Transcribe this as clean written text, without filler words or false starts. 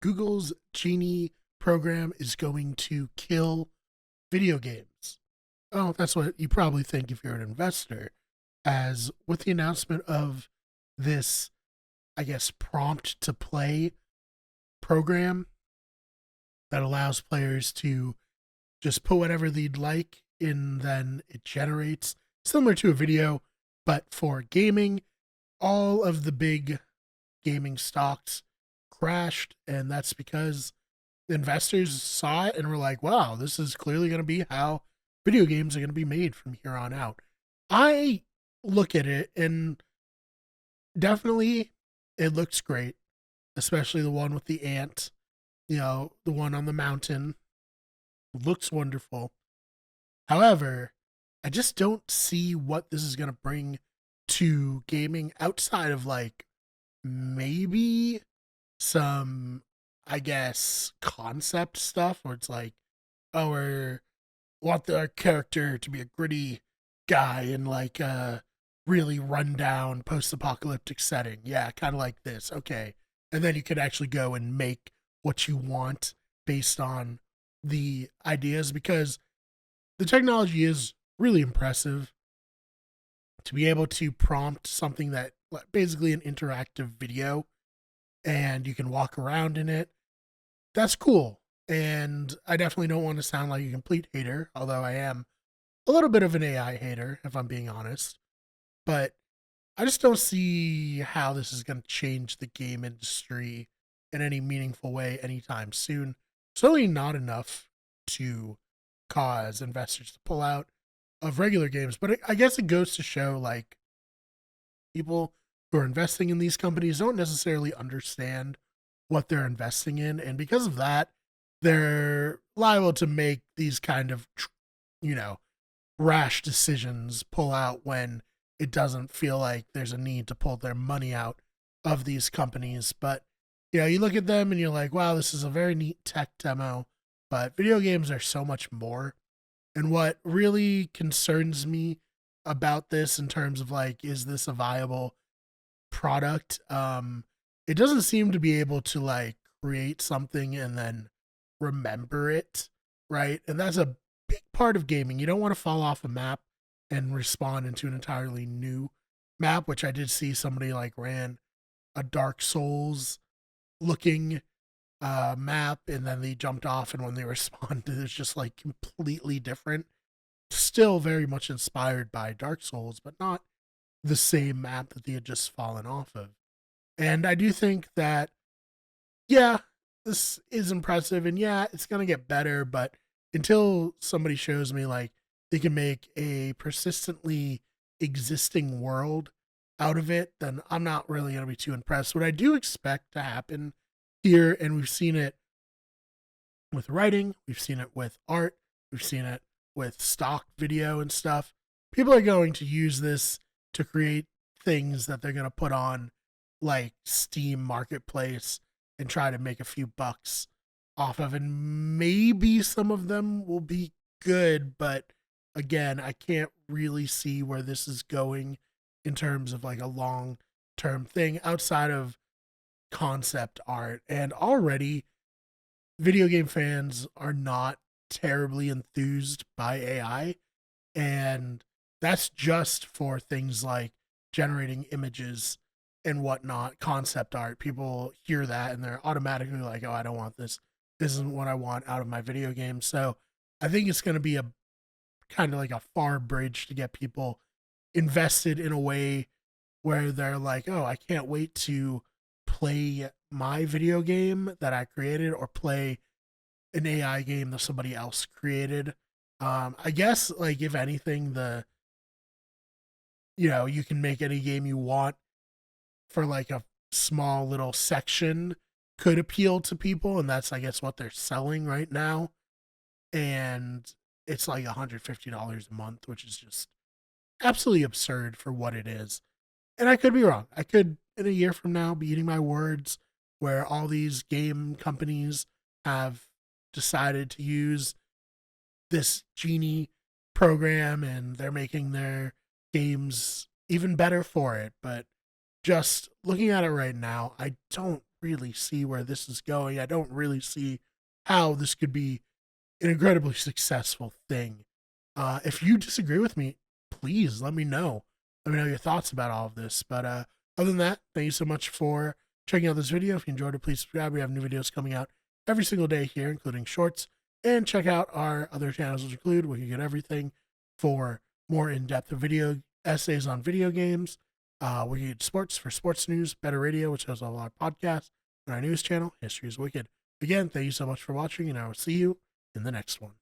Google's Genie program is going to kill video games. Oh, that's what you probably think if you're an investor. As with the announcement of this, I guess, prompt to play program that allows players to just put whatever they'd like and then it generates similar to a video, but for gaming, all of the big gaming stocks crashed. And that's because investors saw it and were like, wow, this is clearly going to be how video games are going to be made from here on out. I look at it and definitely it looks great, especially the one with the ant, the one on the mountain looks wonderful. However, I just don't see what this is going to bring to gaming outside of like maybe some, I guess, concept stuff where it's like, oh, we want our character to be a gritty guy in like a really rundown post apocalyptic setting. Yeah, kind of like this. Okay. And then you could actually go and make what you want based on the ideas because the technology is really impressive to be able to prompt something that basically an interactive video and you can walk around in it. That's cool. And I definitely don't want to sound like a complete hater, although I am a little bit of an AI hater, if I'm being honest. But I just don't see how this is going to change the game industry in any meaningful way anytime soon. Certainly not enough to cause investors to pull out of regular games. But I guess it goes to show like people who are investing in these companies don't necessarily understand what they're investing in. And because of that, they're liable to make these kind of, you know, rash decisions, pull out when it doesn't feel like there's a need to pull their money out of these companies. But, you look at them and you're like, wow, this is a very neat tech demo. But video games are so much more. And what really concerns me about this in terms of like, is this a viable product? It doesn't seem to be able to like create something and then remember it, right? And that's a big part of gaming. You don't want to fall off a map and respawn into an entirely new map, which I did see somebody like ran a Dark Souls looking map and then they jumped off and when they responded it was just like completely different, still very much inspired by Dark Souls but not the same map that they had just fallen off of. And I do think that, yeah, this is impressive and yeah, it's going to get better, but until somebody shows me like they can make a persistently existing world out of it, then I'm not really going to be too impressed. What I do expect to happen here, and we've seen it with writing, we've seen it with art, we've seen it with stock video and stuff. People are going to use this to create things that they're going to put on like Steam Marketplace and try to make a few bucks off of. And maybe some of them will be good, but again, I can't really see where this is going in terms of like a long term thing outside of concept art. And already, video game fans are not terribly enthused by AI. And that's just for things like generating images and whatnot, concept art. People hear that and they're automatically like, oh, I don't want this. This isn't what I want out of my video game. So I think it's going to be a kind of like a far bridge to get people invested in a way where they're like, oh, I can't wait to play my video game that I created or play an AI game that somebody else created. I guess like if anything, you can make any game you want for like a small little section could appeal to people, and that's I guess what they're selling right now. And it's like $150 a month, which is just absolutely absurd for what it is. And I could be wrong. I could in a year from now be eating my words where all these game companies have decided to use this Genie program and they're making their games even better for it. But just looking at it right now, I don't really see where this is going. I don't really see how this could be an incredibly successful thing. If you disagree with me, please let me know. Let me know your thoughts about all of this. But other than that, thank you so much for checking out this video. If you enjoyed it, please subscribe. We have new videos coming out every single day here, including shorts. And check out our other channels, which include where you get everything for more in-depth video essays on video games. We get sports for sports news, Better Radio, which has a lot of podcasts, and our news channel, History is Wicked. Again, thank you so much for watching, and I will see you in the next one.